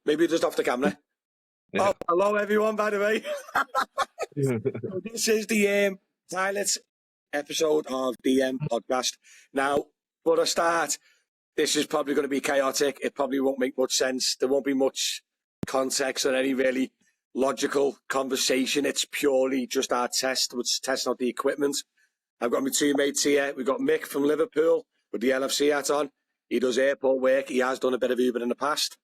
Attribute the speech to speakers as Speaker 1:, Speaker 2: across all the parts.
Speaker 1: Maybe just off the camera.
Speaker 2: Yeah.
Speaker 1: Oh, hello everyone, by the way. So this is the pilot episode of the podcast. Now, for a start, this is probably going to be chaotic. It probably won't make much sense. There won't be much context or any really logical conversation. It's purely just our test, which is testing out the equipment. I've got my two mates here. We've got Mick from Liverpool with the LFC hat on. He does airport work. He has done a bit of Uber in the past.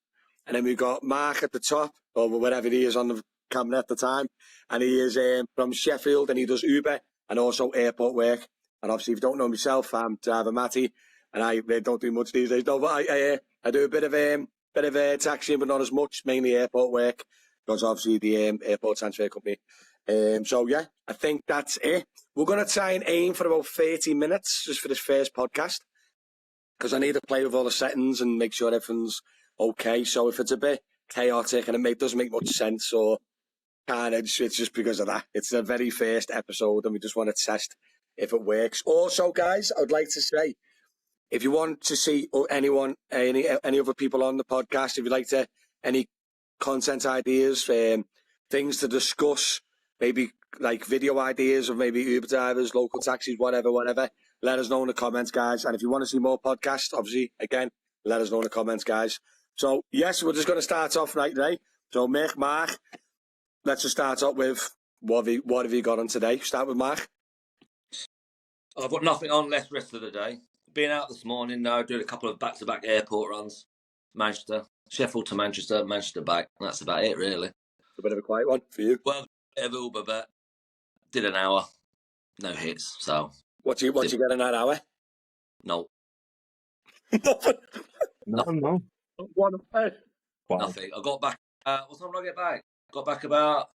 Speaker 1: And then we've got Mark at the top, or wherever he is on the camera at the time. And he is from Sheffield, and he does Uber and also airport work. And obviously, if you don't know myself, I'm driver Matty, and I don't do much these days. No, but I do a bit of taxiing, but not as much. Mainly airport work, because obviously the airport transfer company. So yeah, I think that's it. We're going to try and aim for about 30 minutes just for this first podcast, because I need to play with all the settings and make sure everything's okay. So if it's a bit chaotic and it doesn't make much sense, or kind of, it's just because of that. It's the very first episode, and we just want to test if it works. Also, guys, I would like to say, if you want to see any other people on the podcast, if you'd like to any content ideas, things to discuss, maybe like video ideas of maybe Uber drivers, local taxis, whatever, let us know in the comments, guys. And if you want to see more podcasts, obviously, again, let us know in the comments, guys. So, yes, we're just going to start off right today. So, Mick, Mark, let's just start off with what have you got on today? Start with Mark.
Speaker 3: I've got nothing on left the rest of the day. Been out this morning now, doing a couple of back-to-back airport runs. Manchester, Sheffield to Manchester, Manchester back. That's about it, really.
Speaker 1: A bit of a quiet one for you.
Speaker 3: Well, a bit of Uber, but did an hour. No hits, so...
Speaker 1: What do you get in that hour?
Speaker 3: No.
Speaker 2: No.
Speaker 3: Nothing. I got back... what time did I get back? Got back about...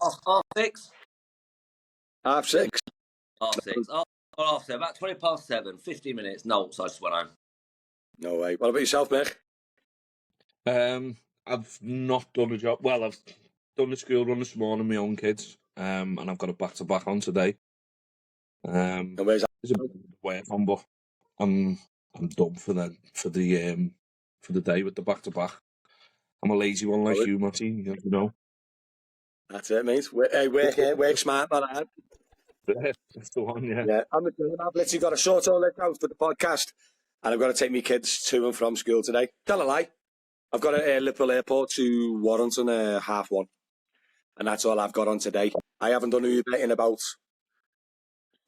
Speaker 3: half six.
Speaker 1: Half six.
Speaker 3: Half seven. About 20 past 7. 50 minutes. No, so I just went home.
Speaker 1: No way. What about yourself, Mick?
Speaker 2: I've not done a job. Well, I've done the school run this morning, my own kids, and I've got a back-to-back on today.
Speaker 1: And where's that?
Speaker 2: There's a bit of work on, but I'm done for the day with the back-to-back. I'm a lazy one like you, Matty, you know.
Speaker 1: That's it, mate. Work smart, not hard.
Speaker 2: That's the one, yeah.
Speaker 1: Yeah, I've literally got a short all let out for the podcast, and I've got to take my kids to and from school today. Tell a lie. I've got a Liverpool Airport to Warrington 1:30, and that's all I've got on today. I haven't done Uber in about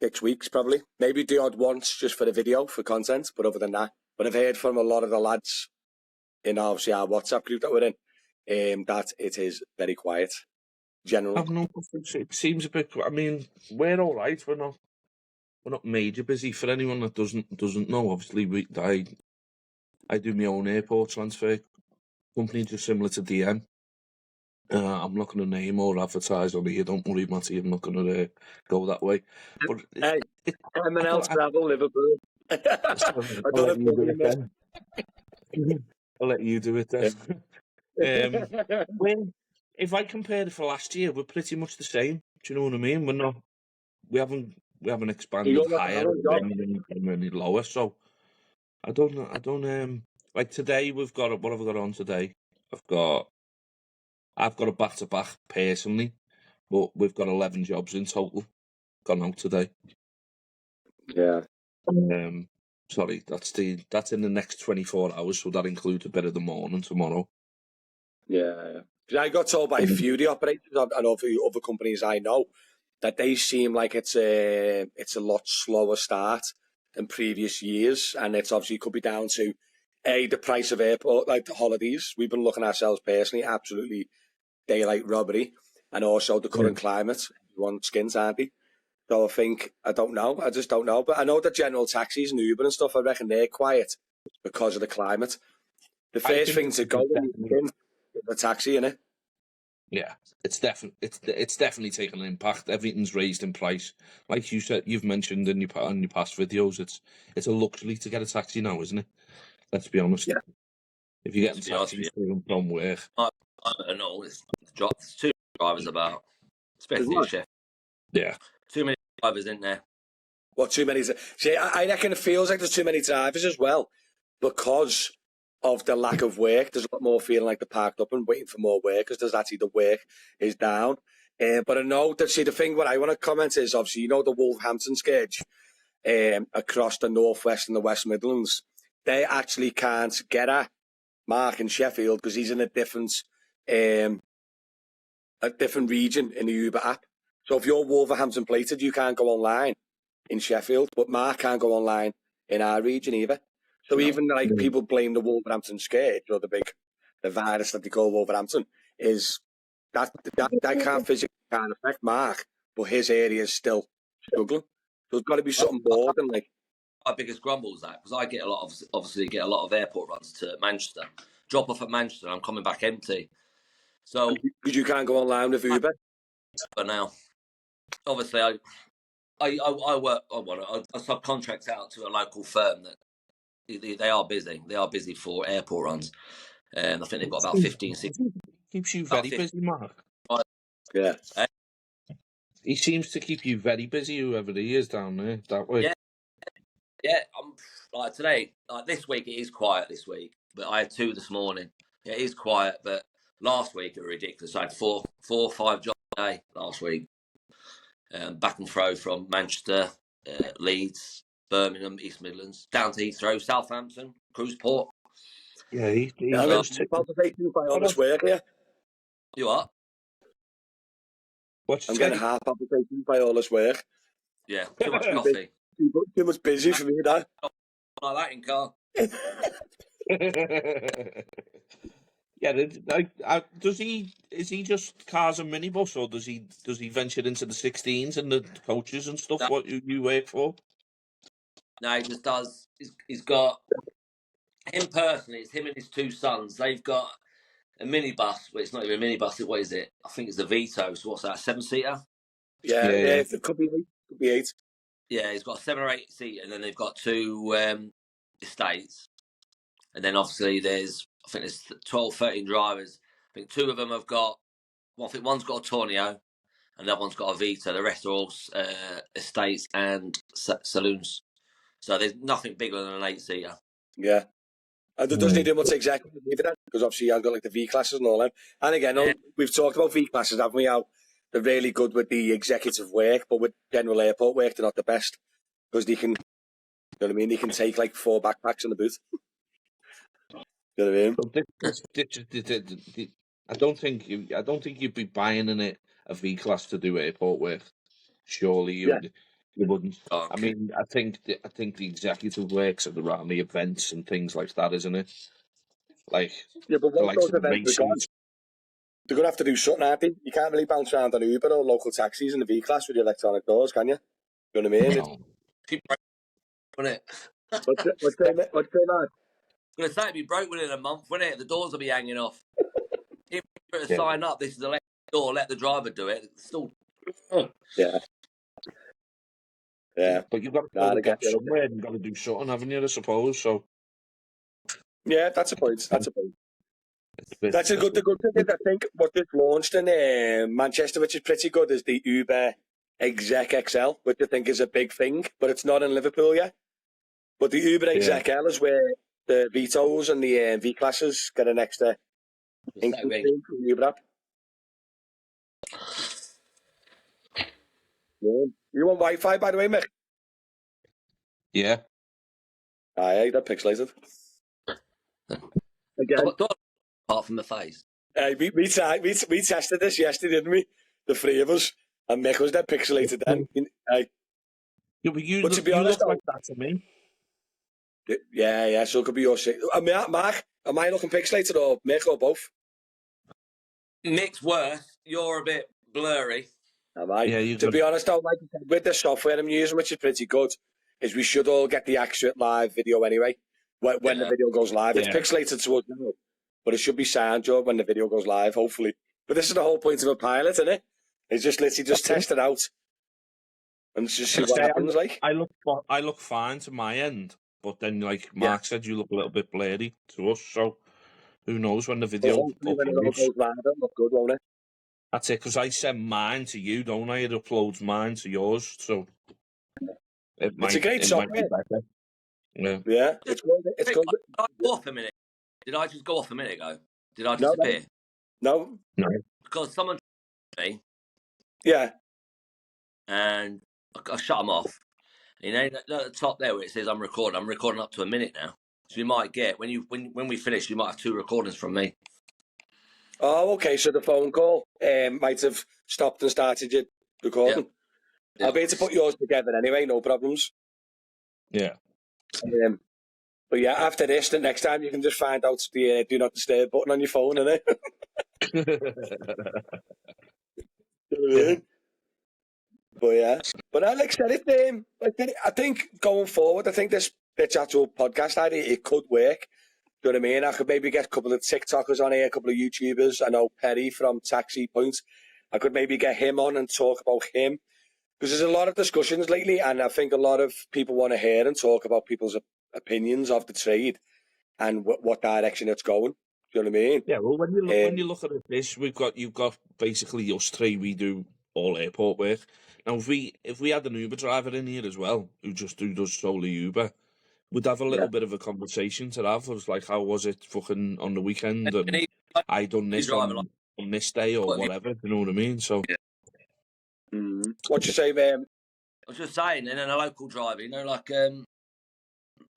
Speaker 1: 6 weeks, probably. Maybe the odd once just for the video, for content, but other than that. But I've heard from a lot of the lads in obviously our WhatsApp group that we're in, that it is very quiet, generally.
Speaker 2: I've no preference. It seems a bit... I mean, we're all right. We're not major busy. For anyone that doesn't know, obviously, I do my own airport transfer company, just similar to DM. I'm not going to name or advertise on here. Don't worry, Matty. I'm not going to go that way. But
Speaker 1: Hey, M&L Travel, Liverpool.
Speaker 2: I'll let you do it then. If I compare it for last year, we're pretty much the same. Do you know what I mean? We haven't expanded higher or any lower. So I don't like today we've got what have I got on today? I've got a back-to-back personally, but we've got 11 jobs in total gone out today.
Speaker 1: Yeah.
Speaker 2: Sorry, that's in the next 24 hours, so that includes a bit of the morning tomorrow.
Speaker 1: Yeah. I got told by a few of the operators and other companies I know that they seem like it's a lot slower start than previous years, and it's obviously could be down to the price of airport, like the holidays. We've been looking ourselves personally, absolutely daylight robbery, and also the current climate. Everyone skins, aren't they? So I don't know. I just don't know. But I know that general taxis and Uber and stuff, I reckon they're quiet because of the climate. The first thing to go is the taxi, innit?
Speaker 2: Yeah, it's definitely taken an impact. Everything's raised in price. Like you said, you've mentioned in your past videos, it's a luxury to get a taxi now, isn't it? Let's be honest.
Speaker 1: Yeah.
Speaker 2: If you're getting taxis from work.
Speaker 3: I don't know. It's too many drivers about, especially in Sheffield.
Speaker 2: Yeah.
Speaker 3: Too many drivers in there.
Speaker 1: What, too many? See, I reckon it feels like there's too many drivers as well, because of the lack of work. There's a lot more feeling like they're parked up and waiting for more work because there's actually the work is down. But I know that, see, the thing what I want to comment is obviously, you know, the Wolverhampton scourge across the Northwest and the West Midlands, they actually can't get at Mark in Sheffield because he's in a different region in the Uber app. So if you're Wolverhampton plated, you can't go online in Sheffield, but Mark can't go online in our region either. So even like people blame the Wolverhampton scourge or the virus that they call Wolverhampton is that can't physically affect Mark, but his area is still struggling. So there's got to be something more than like.
Speaker 3: My biggest grumble is that because I get a lot of airport runs to Manchester, drop off at Manchester, and I'm coming back empty. So
Speaker 1: Because you can't go online with Uber.
Speaker 3: But now, obviously, I subcontract out to a local firm that they are busy. They are busy for airport runs, and I think they've got about 15, 16.
Speaker 2: Keeps you very busy, Mark.
Speaker 1: Yeah.
Speaker 2: He seems to keep you very busy, whoever he is down there, that way.
Speaker 3: Yeah. Like today, like this week, it is quiet this week, but I had 2 this morning. Yeah, it is quiet, but last week it was ridiculous. I had 4 or 5 jobs a day last week. Back and fro from Manchester, Leeds, Birmingham, East Midlands, down to Heathrow, Southampton, Cruise Port.
Speaker 2: Yeah, he's
Speaker 1: palpitations by all this work here.
Speaker 3: You are?
Speaker 1: I'm getting heart palpitations by all this work.
Speaker 3: Yeah, too much coffee.
Speaker 1: Too much busy for me, that.
Speaker 3: Like that in car.
Speaker 2: Yeah, does he? Is he just cars and minibus, or does he venture into the 16s and the coaches and stuff? What you work for?
Speaker 3: No, he just does. He's got him personally. It's him and his 2 sons. They've got a minibus. Well, it's not even a minibus. What is it? I think it's the Vito. So what's that? 7-seater?
Speaker 1: Yeah. It could be 8.
Speaker 3: Yeah, he's got a 7 or 8 seater, and then they've got 2 estates, and then obviously I think there's 12, 13 drivers. I think 2 of them have got. Well, I think one's got a Tornio, and the other one's got a Vita. The rest are all estates and saloons. So there's nothing bigger than an 8-seater.
Speaker 1: Yeah. And there doesn't need much executive either, because obviously I've got like the V classes and all that. And again, we've talked about V classes, haven't we? How they're really good with the executive work, but with general airport work, they're not the best because they can. You know what I mean? They can take like 4 backpacks in the boot. You know what I mean?
Speaker 2: I don't think you'd be buying in a V class to do airport work. Surely you wouldn't.
Speaker 3: Oh, okay.
Speaker 2: I mean, I think the executive works around the events and things like that, isn't it? Like
Speaker 1: but once those events are gone, they're gonna have to do something, aren't they? You can't really bounce around on Uber or local taxis in the V class with the electronic doors, can you? You know what I mean?
Speaker 2: No.
Speaker 3: Wouldn't it?
Speaker 1: What's going on?
Speaker 3: I'm going to say it'd be broke within a month, wouldn't it? The doors will be hanging off. If you were to sign up, this is the door, let the driver do it. It's still.
Speaker 1: Yeah.
Speaker 2: But you've got to get somewhere and you've got to do something, haven't you, I suppose? So.
Speaker 1: Yeah, that's a point. That's a good. The good thing is, I think what they've launched in Manchester, which is pretty good, is the Uber Exec XL, which I think is a big thing, but it's not in Liverpool yet. But the Uber Exec XL is where the Vitos and the V classes get an extra income stream from the Uber app. Yeah. You want Wi-Fi, by the way, Mick?
Speaker 2: Yeah.
Speaker 1: Aye, that pixelated. Again.
Speaker 3: Apart from the face.
Speaker 1: We tested this yesterday, didn't we? The 3 of us. And Mick was dead pixelated then.
Speaker 2: But to be honest, look like that to me.
Speaker 1: Yeah, so it could be your shit. Mark, am I looking pixelated or Mick or both?
Speaker 3: Mick's worse. You're a bit blurry.
Speaker 1: Am I? Yeah, to be honest, though, like with the software I'm using, which is pretty good, is we should all get the accurate live video anyway. When the video goes live. It's pixelated to us now, but it should be sound when the video goes live, hopefully. But this is the whole point of a pilot, isn't it? It's just literally just test it out and just see what happens. Like
Speaker 2: I look fine to my end, but then like Mark said, you look a little bit blurry to us. So who knows when the video
Speaker 1: when it all goes live, it'll look good, won't it?
Speaker 2: That's it, because I send mine to you, don't I? It uploads mine to yours, so
Speaker 1: it's a great software.
Speaker 2: Yeah,
Speaker 1: it's good. It's good.
Speaker 3: Off a minute. Did I just go off a minute ago? Did I
Speaker 1: No,
Speaker 3: disappear?
Speaker 1: No.
Speaker 3: Because someone me.
Speaker 1: Yeah.
Speaker 3: And I shut them off. You know, at the top there where it says I'm recording up to a minute now. So you might get when we finish, you might have 2 recordings from me.
Speaker 1: Oh, okay. So the phone call might have stopped and started you recording.
Speaker 3: Yeah.
Speaker 1: I'll be able to put yours together anyway. No problems.
Speaker 2: Yeah.
Speaker 1: But yeah, after this, the next time you can just find out the do not disturb button on your phone, innit?
Speaker 2: Yeah.
Speaker 1: But yeah, but like I said, I think going forward, I think this actual podcast idea, it could work. Do you know what I mean? I could maybe get a couple of TikTokers on here, a couple of YouTubers. I know Perry from Taxi Point. I could maybe get him on and talk about him. Because there's a lot of discussions lately, and I think a lot of people want to hear and talk about people's opinions of the trade and what direction it's going. Do you know what I mean?
Speaker 2: Yeah, well, when you look at this, you've got basically us 3. We do all airport work. Now, if we had an Uber driver in here as well, who does solely Uber, we'd have a little bit of a conversation to have. It was like, how was it fucking on the weekend, and I done this on this day or whatever. You know what I mean? So,
Speaker 1: what you say, man?
Speaker 3: I was just saying, and then a local driver, you know, like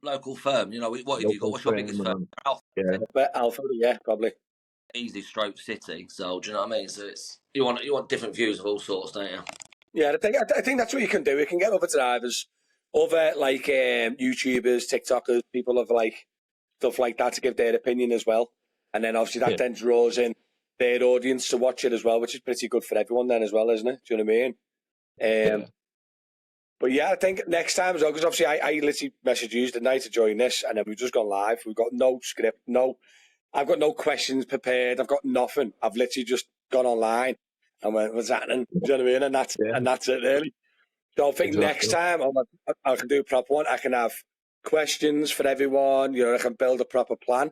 Speaker 3: local firm, you know, what have you got? What's your biggest firm? Alpha.
Speaker 1: Yeah, Alpha, yeah, probably.
Speaker 3: Easy stroke city. So do you know what I mean? So it's you want different views of all sorts, don't you?
Speaker 1: Yeah, I think that's what you can do. You can get other drivers, other like YouTubers, TikTokers, people of like stuff like that to give their opinion as well, and then obviously that then draws in their audience to watch it as well, which is pretty good for everyone then as well, isn't it? Do you know what I mean? But yeah, I think next time as well, because obviously I literally messaged you the night to join this, and then we've just gone live. We've got no script, I've got no questions prepared. I've got nothing. I've literally just gone online and went, what's happening? Do you know what I mean? And that's it, really. So I think next time I can do a proper one. I can have questions for everyone. You know, I can build a proper plan.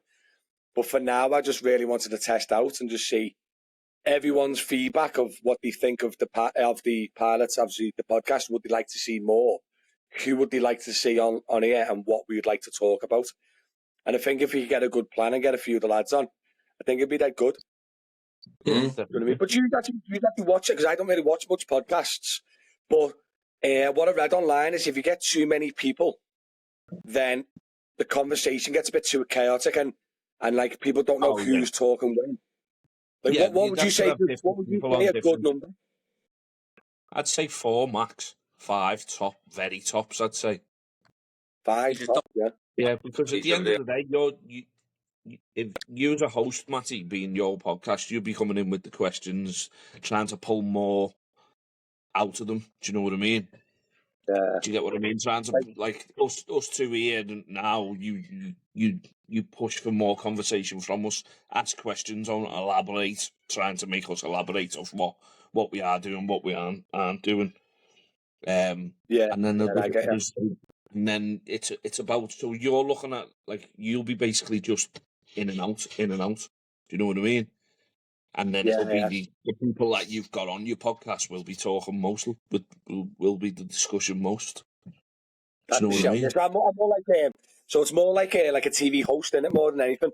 Speaker 1: But for now, I just really wanted to test out and just see everyone's feedback of what they think of the pilots, obviously the podcast. Would they like to see more? Who would they like to see on here, and what we would like to talk about? And I think if we get a good plan and get a few of the lads on, I think it'd be that good.
Speaker 2: Yeah,
Speaker 1: you know what I mean? But you'd actually watch it, because I don't really watch much podcasts. But what I read online is if you get too many people, then the conversation gets a bit too chaotic, and like people don't know who's talking when. Like, what would you say? What would you say a good number?
Speaker 2: I'd say 4 max, 5 top, very tops. I'd say
Speaker 1: 5 top, yeah.
Speaker 2: Yeah, because at the end of the day, if you as a host, Matty, being your podcast, you'll be coming in with the questions, trying to pull more out of them. Do you know what I mean?
Speaker 1: Yeah.
Speaker 2: Do you get what I mean? Trying to like us 2 here now. You push for more conversation from us, ask questions on, elaborate, trying to make us elaborate of what we are doing, what we aren't doing. And then it's about, so you're looking at, like, you'll be basically just in and out. Do you know what I mean? And then it'll be the people that you've got on your podcast will be talking mostly, but will be the discussion most. Do you know what I mean?
Speaker 1: So I'm more like so it's more like a TV host, in it, more than anything.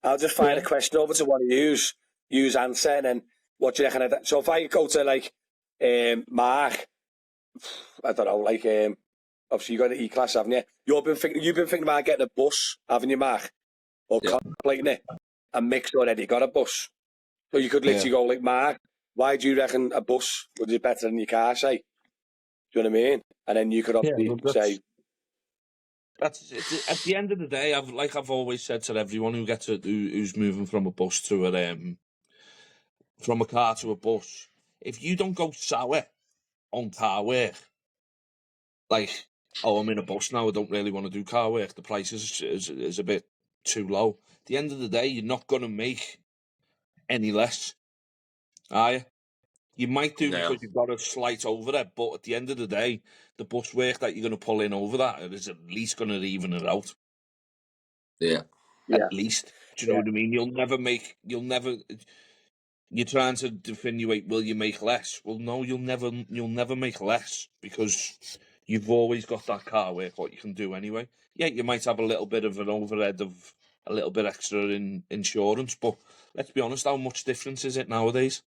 Speaker 1: I'll just find a question over to one of use answer, and then what do you reckon of that? So if I go to like Mark, I don't know, like obviously you got an E-class, haven't you? You've been thinking about getting a bus, haven't you, Mark? Or contemplating it. And Mick's already got a bus. So you could literally go like, Mark, why do you reckon a bus would be better than your car, say? Do you know what I mean? And then you could obviously say...
Speaker 2: That's at the end of the day. I've always said to everyone who's moving from a bus to from a car to a bus, if you don't go sour on car work, like, I'm in a bus now, I don't really want to do car work, the price is a bit too low. At the end of the day, you're not going to make any less, are you? You might do because you've got a slight overhead, but at the end of the day, the bus work that you're going to pull in over that is at least going to even it out.
Speaker 3: Yeah.
Speaker 2: At least. Do you know what I mean? You're trying to insinuate, will you make less? Well, no, you'll never make less, because you've always got that car work, what you can do anyway. Yeah, you might have a little bit of an overhead of a little bit extra in insurance. But let's be honest, how much difference is it nowadays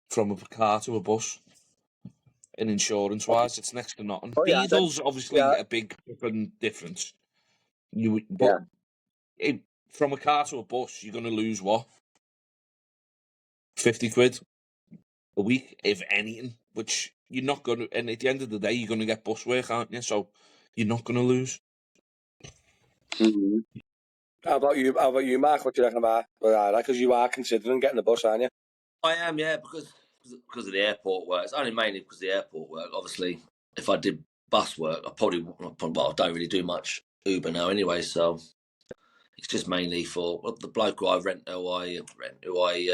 Speaker 2: from a car to a bus? In insurance wise, it's next to nothing.
Speaker 1: Oh, yeah,
Speaker 2: Diesel's obviously
Speaker 1: yeah,
Speaker 2: a big difference.
Speaker 1: yeah.
Speaker 2: But from a car to a bus, you're going to lose what? 50 quid a week, if anything, which you're not going to, and at the end of the day, you're going to get bus work, aren't you? So you're not going to lose.
Speaker 1: Mm-hmm. How about you, Mark? What do you reckon about that? Because you are considering getting a bus, aren't you?
Speaker 3: I am, yeah, because of the airport work. It's only mainly because of the airport work. Obviously, if I did bus work, I don't really do much Uber now anyway. So it's just mainly for the bloke who I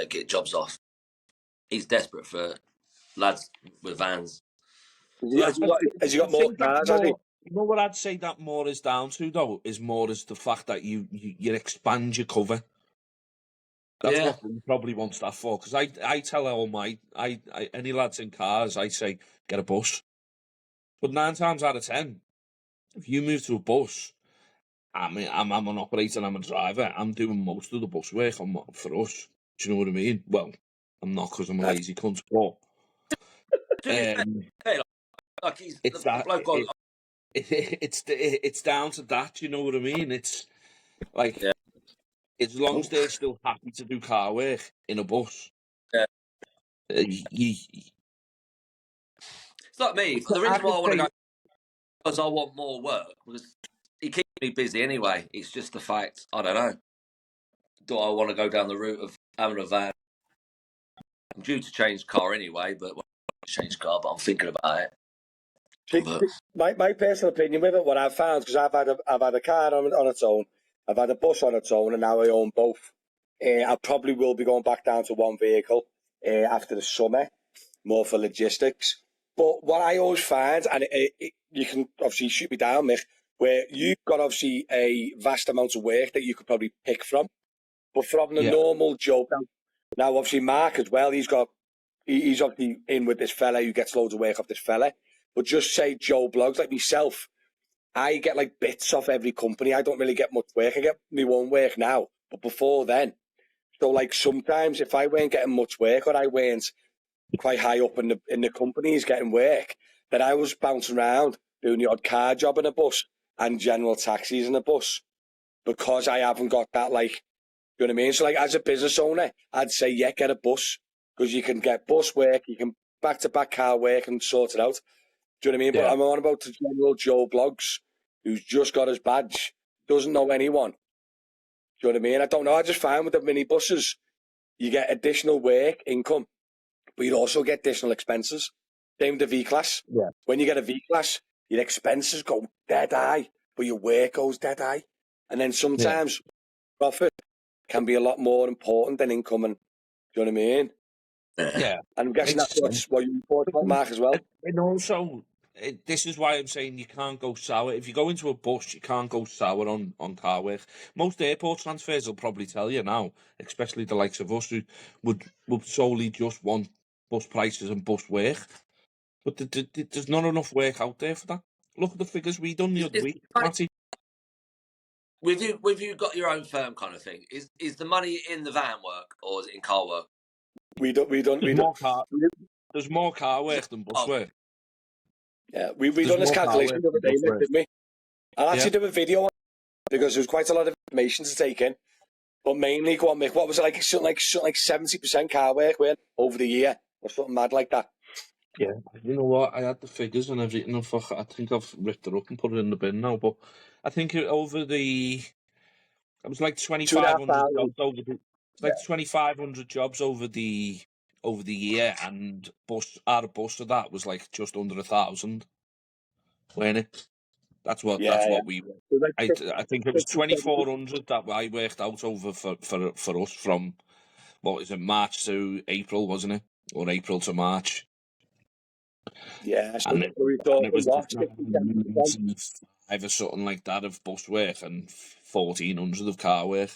Speaker 3: get jobs off. He's desperate for lads with vans. So
Speaker 1: Has he got more
Speaker 2: think that
Speaker 1: cars, has he?
Speaker 2: You know what I'd say that more is down to, though, is more is the fact that you expand your cover. That's
Speaker 3: yeah,
Speaker 2: what he probably wants that for. Because I tell all any lads in cars, I say, get a bus. But 9 times out of 10, if you move to a bus, I mean, I'm an operator, I'm a driver, I'm doing most of the bus work for us. Do you know what I mean? Well, I'm not because I'm a lazy cunt, but
Speaker 3: to be fair, like he's
Speaker 2: it's
Speaker 3: the
Speaker 2: that
Speaker 3: bloke.
Speaker 2: it's down to that. You know what I mean? It's like as long as they're still happy to do car work in a bus,
Speaker 3: Yeah.
Speaker 2: you,
Speaker 3: It's like me. The
Speaker 2: I
Speaker 3: reason why
Speaker 2: could
Speaker 3: I want to
Speaker 2: say,
Speaker 3: go because I want more work because he keeps me busy anyway. It's just the fact I don't know. Do I want to go down the route of having a van? I'm due to change car anyway, but change car. But I'm thinking about it. But
Speaker 1: My personal opinion with it, what I've found, because I've had a car on its own, I've had a bus on its own, and now I own both. I probably will be going back down to one vehicle after the summer, more for logistics. But what I always find, and you can obviously shoot me down, Mick, where you've got obviously a vast amount of work that you could probably pick from, but from the normal Joe. Now obviously Mark as well, he's obviously in with this fella who gets loads of work off this fella. But just say Joe blogs like myself, I get like bits off every company. I don't really get much work. I get my own work now, but before then, so like sometimes if I weren't getting much work or I weren't quite high up in the companies getting work, then I was bouncing around doing the odd car job in a bus and general taxis in a bus because I haven't got that like, you know what I mean? So like as a business owner, I'd say yeah, get a bus because you can get bus work, you can back to back car work and sort it out. Do you know what I mean? But I'm on about the general Joe blogs who's just got his badge, doesn't know anyone. Do you know what I mean? I don't know. I just find with the minibuses, you get additional work income, but you also get additional expenses. Same with the V class.
Speaker 2: Yeah.
Speaker 1: When you get a V class, your expenses go dead high, but your work goes dead high. And then sometimes profit can be a lot more important than income. And do you know what I mean?
Speaker 2: yeah.
Speaker 1: And I'm guessing that's what you thought about, Mark, as well.
Speaker 2: And also, this is why I'm saying you can't go sour. If you go into a bus, you can't go sour on car work. Most airport transfers will probably tell you now, especially the likes of us who would solely just want bus prices and bus work. But there's not enough work out there for that. Look at the figures we done the other week, Matty.
Speaker 3: with you got your own firm kind of thing. Is the money in the van work or is it in car work?
Speaker 2: There's more car work than bus work.
Speaker 1: Yeah, we done this calculation the other day, didn't we? I'll actually do a video on it because there was quite a lot of information to take in. But mainly, go on, Mick, what was it like? Something like 70% car work over the year or something mad like that.
Speaker 2: Yeah, you know what? I had the figures and everything. I think I've ripped it up and put it in the bin now. But I think it was like 2,500 jobs over the, it's like 2,500 jobs over the year, and out of bus of that was like just under 1,000. Weren't it? That's what we. I think it was 2,400 that I worked out over for us from what is it, March to April, wasn't it, or April to March?
Speaker 1: Yeah, so
Speaker 2: and it was
Speaker 1: what?
Speaker 2: 5 or something like that of bus work and 1,400 of car work.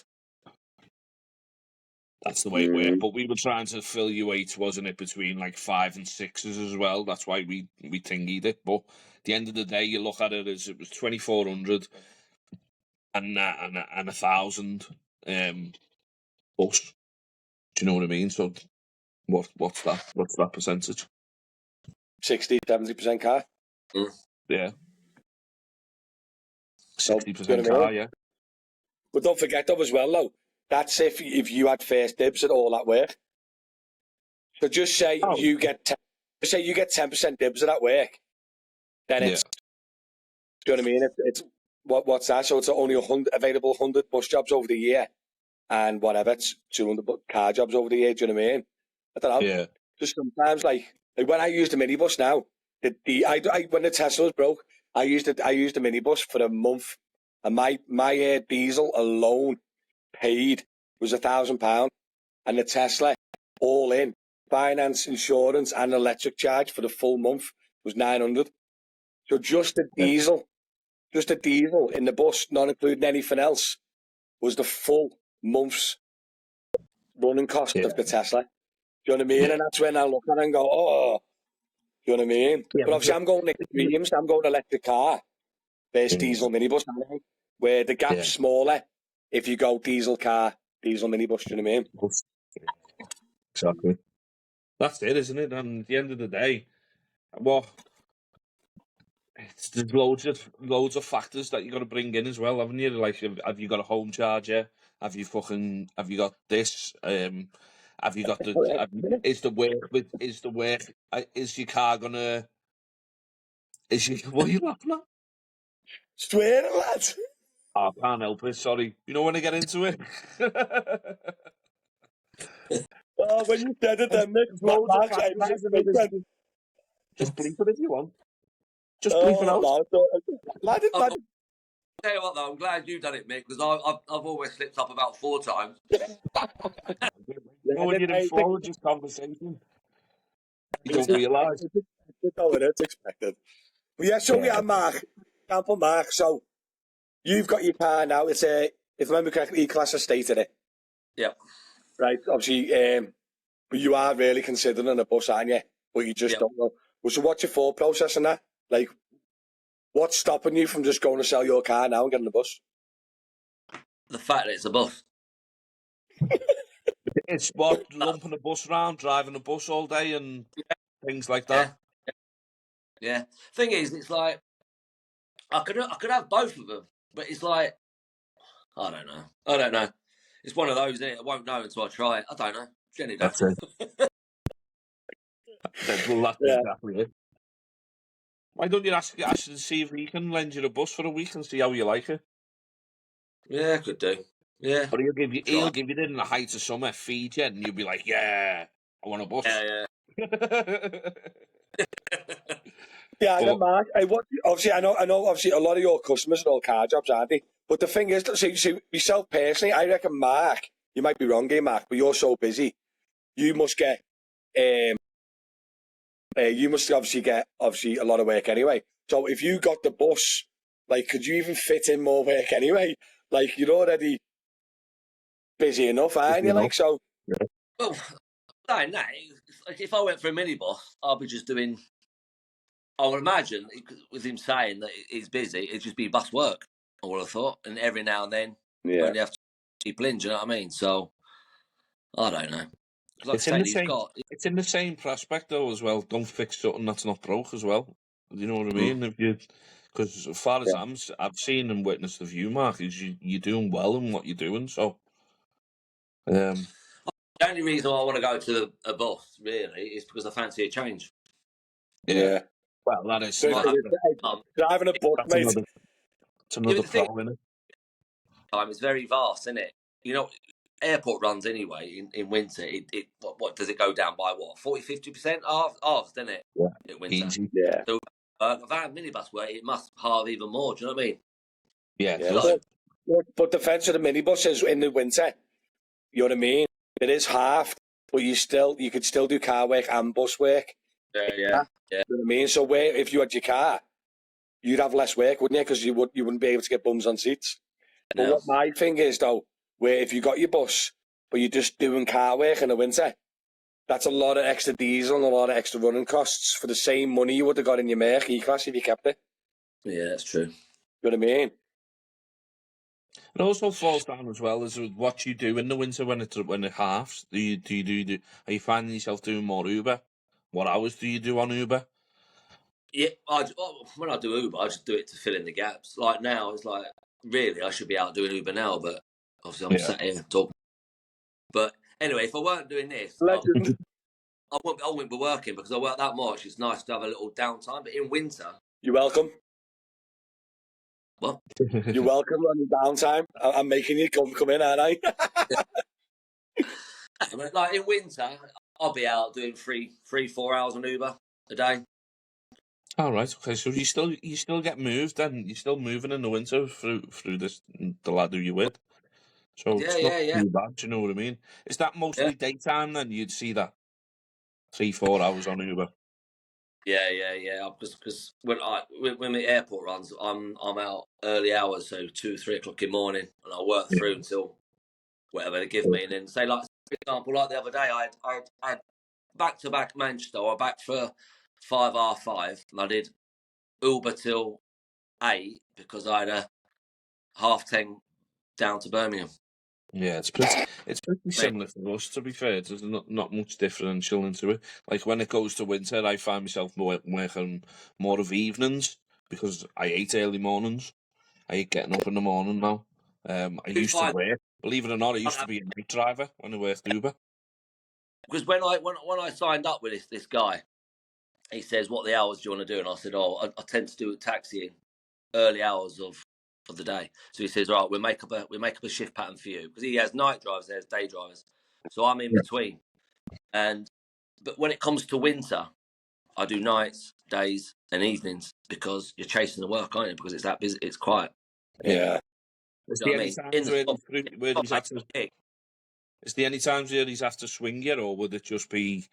Speaker 2: That's the way it worked. But we were trying to fill U8, wasn't it, between like 5 and 6s as well. That's why we thingied it. But at the end of the day, you look at it as it was 2,400. and 1,000 bus. Do you know what I mean? So what's that? What's that percentage?
Speaker 1: 60-70% car.
Speaker 2: Yeah.
Speaker 1: So,
Speaker 2: 60%
Speaker 1: you know what I
Speaker 2: car,
Speaker 1: mean?
Speaker 2: yeah.
Speaker 1: But don't forget though as well though, that's if you had first dibs at all that work. So just say you get 10% dibs at that work, then it's, do you know what I mean? It's what's that? So it's only 100 available 100 bus jobs over the year, and whatever, it's 200 car jobs over the year. Do you know what I mean? I don't know.
Speaker 2: Yeah.
Speaker 1: Just sometimes like when I use the minibus now, when the Tesla was broke, I used the minibus for a month, and my diesel alone paid was £1,000, and the Tesla all in finance, insurance, and electric charge for the full month was 900. So just the diesel in the bus, not including anything else, was the full month's running cost of the Tesla. Do you know what I mean?
Speaker 2: Yeah.
Speaker 1: And that's when I look at it and go, oh, do you know what I mean?
Speaker 2: Yeah,
Speaker 1: but obviously I'm going extremes. I'm going electric car versus diesel minibus, where the gap's smaller if you go diesel car, diesel minibus. Do you know what I mean?
Speaker 2: Exactly. That's it, isn't it? And at the end of the day, there's loads of factors that you got to bring in as well, haven't you? Like, have you got a home charger? Have you got this? Have you got is your car gonna? What are you laughing at?
Speaker 1: Swear, lad.
Speaker 2: I can't help it. Sorry. You know when I get into it.
Speaker 1: Oh, when you said it, then Mick,
Speaker 2: There's loads of
Speaker 1: Mark,
Speaker 2: factors, isn't it? Just bleep it if you want. Just bleep it out.
Speaker 1: No, lad,
Speaker 3: I'll tell you what though, I'm glad you've done it, Mick, because I've always slipped up about 4 times.
Speaker 2: When you're in forward, just conversation. You don't realise.
Speaker 1: It's expected. But yeah, so we have Mark, example Mark. So you've got your car now. It's if I remember correctly, E-Class estate in it.
Speaker 3: Yeah.
Speaker 1: Right. Obviously, but you are really considering a bus, aren't you? But you just don't know. Well, so what's your thought process in that? Like, what's stopping you from just going to sell your car now and getting a bus?
Speaker 3: The fact that it's a bus.
Speaker 2: It's lumping a bus around, driving a bus all day, and things like that.
Speaker 3: Yeah. Thing is, it's like I could have both of them, but it's like I don't know. It's one of those, isn't it? I won't know until I try it. I don't know. Jenny,
Speaker 2: That's it. That's exactly it. Why don't you ask to see if he can lend you a bus for a week and see how you like it?
Speaker 3: Yeah, I could do. Yeah.
Speaker 2: But he'll give you it in the height of summer, feed you, and you'll be like, yeah, I want a bus.
Speaker 3: Yeah.
Speaker 1: I know, Mark. Obviously, I know. Obviously, a lot of your customers are all car jobs, aren't they? But the thing is, see yourself personally, I reckon, Mark. You might be wrong here, Mark, but you're so busy. You must get, you must obviously get a lot of work anyway. So if you got the bus, like, could you even fit in more work anyway? Like, you're already busy enough, aren't you? Like, so.
Speaker 3: Yeah. Well, saying that, like if I went for a minibus, I'll be just doing. I would imagine with him saying that he's busy, it'd just be bus work. I would have thought, and every now and then, when you have to keep in, do you know what I mean? So, I don't know. Like
Speaker 2: it's in the same prospect though as well. Don't fix something that's not broke as well. You know what I mean? Because as far as I've seen and witnessed of you, Mark, is you're doing well in what you're doing. So,
Speaker 3: the only reason I want to go to a bus really is because I fancy a change.
Speaker 1: Yeah.
Speaker 2: Well, that is
Speaker 1: driving a bus, mate.
Speaker 2: It's another pro, isn't it?
Speaker 3: It's very vast, isn't it? You know, airport runs anyway in winter. What does it go down by? What 40-50% halves, doesn't it?
Speaker 2: Yeah.
Speaker 3: In winter.
Speaker 2: Easy.
Speaker 1: Yeah.
Speaker 3: So if I have minibus work, it must halve even more. Do you know what I mean?
Speaker 2: Yeah.
Speaker 1: But the fence of the minibus is in the winter. You know what I mean? It is halved, but you could still do car work and bus work.
Speaker 3: Yeah.
Speaker 1: You know what I mean? So if you had your car, you'd have less work, wouldn't you? Because you wouldn't be able to get bums on seats. No. But what my thing is though, where if you got your bus, but you're just doing car work in the winter, that's a lot of extra diesel and a lot of extra running costs for the same money you would have got in your Merc E-Class if you kept it.
Speaker 3: Yeah, that's true.
Speaker 1: You know what I mean?
Speaker 2: It also falls down as well as what you do in the winter when it halves. Are you finding yourself doing more Uber? What hours do you do on Uber?
Speaker 3: Yeah, when I do Uber, I just do it to fill in the gaps. Like now, it's like, really, I should be out doing Uber now, but obviously I'm sat here talking. But anyway, if I weren't doing this,
Speaker 1: Legend.
Speaker 3: I wouldn't be working because I work that much. It's nice to have a little downtime. But in winter,
Speaker 1: You're welcome.
Speaker 3: what?
Speaker 1: You're welcome on your downtime. I'm making you come in, aren't I?
Speaker 3: Like in winter, I'll be out doing 4 hours on Uber a day.
Speaker 2: All right, okay. So you still get moved, then you're still moving in the winter through the lad who you're with. So it's not
Speaker 3: Yeah.
Speaker 2: too bad. Do you know what I mean? Is that mostly daytime? Then you'd see that 3-4 hours on Uber.
Speaker 3: Yeah. Because when the airport runs, I'm out early hours, so 2-3 o'clock in the morning, and I work through until whatever they give me. And then say, like for example, like the other day, I had back-to-back Manchester. I was back for 5:30, and I did Uber till 8 because I had a 10:30 down to Birmingham.
Speaker 2: Yeah, it's pretty similar for us, to be fair. There's not much differential into it. Like when it goes to winter, I find myself working more of evenings because I hate early mornings. I hate getting up in the morning now. I used to work, believe it or not, I used to be a night driver when I worked Uber.
Speaker 3: Because when I signed up with this guy, he says, "What the hours do you want to do?" And I said, "Oh, I tend to do a taxiing early hours of the day." So he says, "Right, we'll make up a shift pattern for you," because he has night drivers, there's day drivers, so I'm in between. But when it comes to winter, I do nights, days, and evenings because you're chasing the work, aren't you? Because it's that busy, it's quiet.
Speaker 1: Yeah.
Speaker 2: Is
Speaker 3: You know
Speaker 2: there
Speaker 3: what I
Speaker 2: any
Speaker 3: mean?
Speaker 2: times where he's had to?
Speaker 3: Big.
Speaker 2: Is there any times where he's have to swing you, or would it just be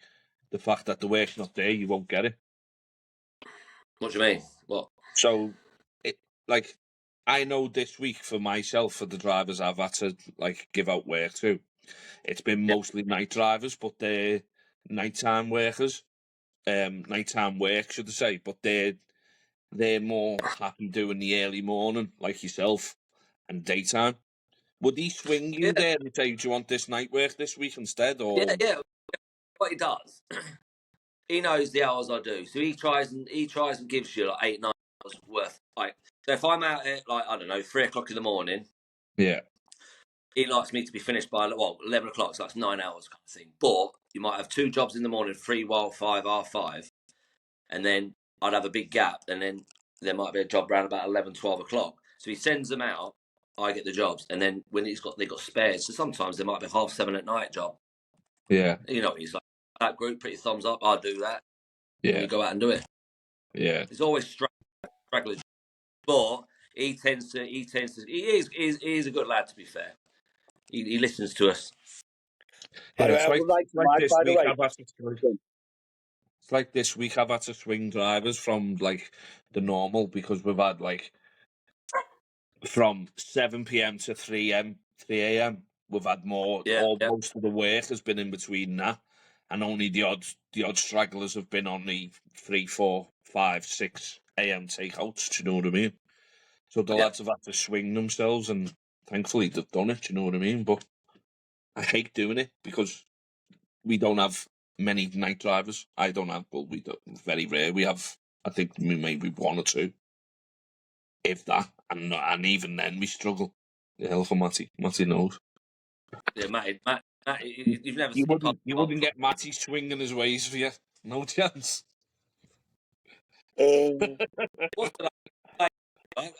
Speaker 2: the fact that the work's not there, you won't get it?
Speaker 3: What do you mean? What?
Speaker 2: So, like, I know this week for myself, for the drivers I've had to give out work to, it's been mostly night drivers, but they're nighttime workers, nighttime work, should I say? But they're more happy doing the early morning, like yourself, and daytime. Would he swing you there and say, "Do you want this night work this week instead?" Or
Speaker 3: Yeah. What he does, he knows the hours I do, so he tries and gives you like 8-9 hours worth. Like, so if I'm out at 3 o'clock in the morning,
Speaker 2: yeah,
Speaker 3: he likes me to be finished by 11 o'clock, so that's 9 hours kind of thing. But you might have 2 jobs in the morning, 3 while 5:30, and then I'd have a big gap, and then there might be a job around about 11, 12 o'clock. So he sends them out, I get the jobs, and then when they've got spares, so sometimes there might be 7:30 at night job.
Speaker 2: yeah.
Speaker 3: You know, he's like, that group, pretty thumbs up, I'll do that.
Speaker 2: Yeah.
Speaker 3: And you go out and do it.
Speaker 2: Yeah.
Speaker 3: It's always stragglers. But he is a good lad, to be fair. He listens to us.
Speaker 1: Anyway,
Speaker 2: It's like this week I've had to swing drivers from the normal because we've had from 7 p.m. to 3 a.m. We've had more. Most of the work has been in between that, and only the odd stragglers have been on the 3, 4, 5, 6 a.m. takeouts. Do you know what I mean? So the lads have had to swing themselves, and thankfully they've done it. Do you know what I mean? But I hate doing it because we don't have many night drivers. I don't have. Well, we don't. Very rare. We have. I think maybe 1 or 2, if that, and even then we struggle. The hell for Matty. Matty knows.
Speaker 3: Yeah, Matty, you've never seen.
Speaker 2: You wouldn't get Matty swinging his ways for you. No chance.
Speaker 3: What's it like?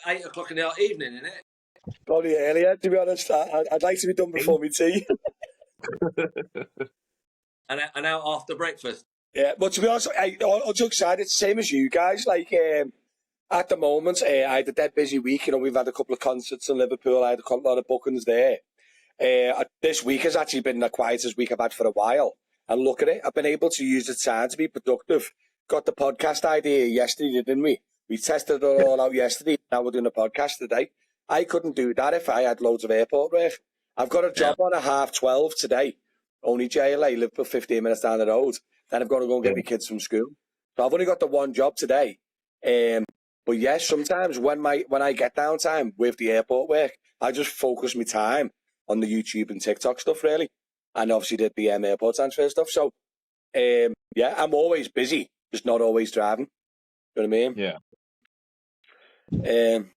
Speaker 3: 8 o'clock in the evening, isn't it?
Speaker 1: Probably earlier, to be honest. I'd like to be done before my tea.
Speaker 3: and out after breakfast.
Speaker 1: Yeah, but to be honest, I'll joke aside, it's the same as you guys. At the moment, I had a dead busy week. You know, we've had a couple of concerts in Liverpool. I had a lot of bookings there. This week has actually been the quietest week I've had for a while. And look at it, I've been able to use the time to be productive. Got the podcast idea yesterday, didn't we? We tested it all out yesterday. Now we're doing a podcast today. I couldn't do that if I had loads of airport work. I've got a job on at 12:30 today. Only JLA, Liverpool, 15 minutes down the road. Then I've got to go and get my kids from school. So I've only got the one job today. But yes, sometimes when I get downtime with the airport work, I just focus my time on the YouTube and TikTok stuff, really. And obviously did the airport transfer stuff. So, yeah, I'm always busy, just not always driving. You know what I mean?
Speaker 2: Yeah.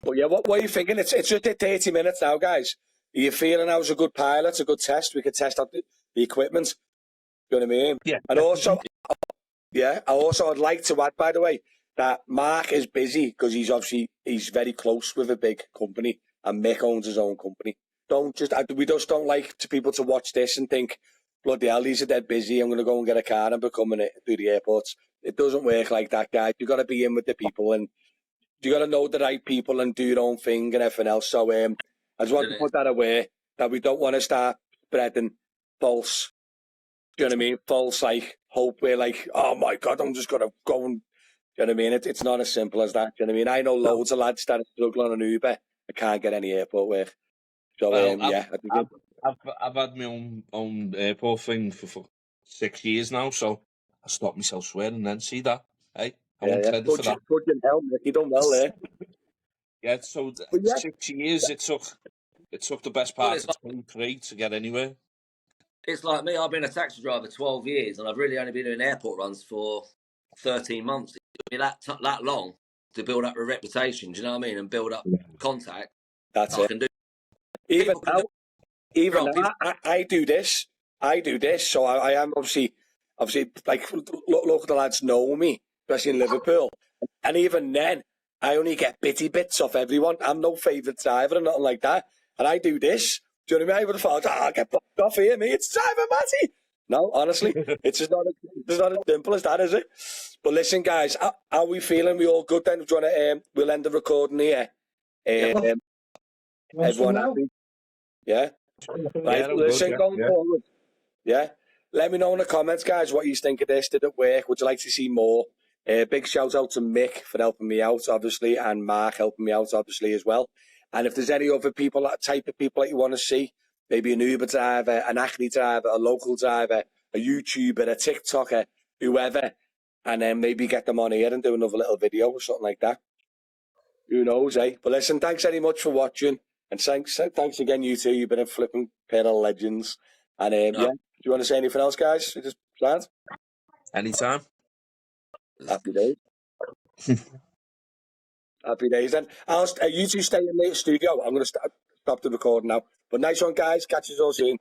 Speaker 1: But yeah, what are you thinking? It's just 30 minutes now, guys. Are you feeling I was a good pilot, a good test? We could test out the equipment. You know what I mean?
Speaker 2: Yeah.
Speaker 1: And also, I'd like to add, by the way, that Mark is busy because he's very close with a big company, and Mick owns his own company. We just don't like people to watch this and think, bloody hell, these are dead busy. I'm going to go and get a car and become through the airports. It doesn't work like that, guys. You got to be in with the people, and you got to know the right people and do your own thing and everything else. So I just want to put that away, that we don't want to start spreading false, do you know what I mean? False hope. We're like, oh my God, I'm just gonna go and, do you know what I mean? It's not as simple as that. Do you know what I mean? I know loads of lads that are struggling on Uber. I can't get any airport work. So
Speaker 2: I've had my own airport thing for 6 years now, so I stopped myself swearing. Then see that, hey, I won't credit for that.
Speaker 1: Good hell, Mick, you done well there.
Speaker 2: Yeah, so 6 years it took the best part of 23 to get anywhere.
Speaker 3: It's like me. I've been a taxi driver 12 years, and I've really only been doing airport runs for 13 months. It took me that long to build up a reputation. Do you know what I mean? And build up contact.
Speaker 1: That's it.
Speaker 3: I can do.
Speaker 1: Even now, I do this. So I am obviously like local lads know me, especially in Liverpool. And even then, I only get bitty bits off everyone. I'm no favourite driver and nothing like that. And I do this. Do you know what I mean? I would have thought, I'll get blocked off here, mate. It's driver Matty. No, honestly, it's just not as simple as that, is it? But listen, guys, how are we feeling? We all good then? Do you want to, we'll end the recording here. Everyone happy? Yeah? Right, listen, going forward. Yeah? Let me know in the comments, guys, what you think of this. Did it work? Would you like to see more? Big shout out to Mick for helping me out, obviously, and Mark helping me out, obviously, as well. And if there's any other people, that type of people that you want to see, maybe an Uber driver, an Acne driver, a local driver, a YouTuber, a TikToker, whoever, and then maybe get them on here and do another little video or something like that. Who knows, eh? But listen, thanks very much for watching. And thanks again, you two. You've been a flipping pair of legends. And yeah, do you want to say anything else, guys? Just planned?
Speaker 2: Anytime.
Speaker 1: Happy days. Happy days then. You two stay in the studio. I'm going to stop the recording now. But nice one, guys. Catch you all soon.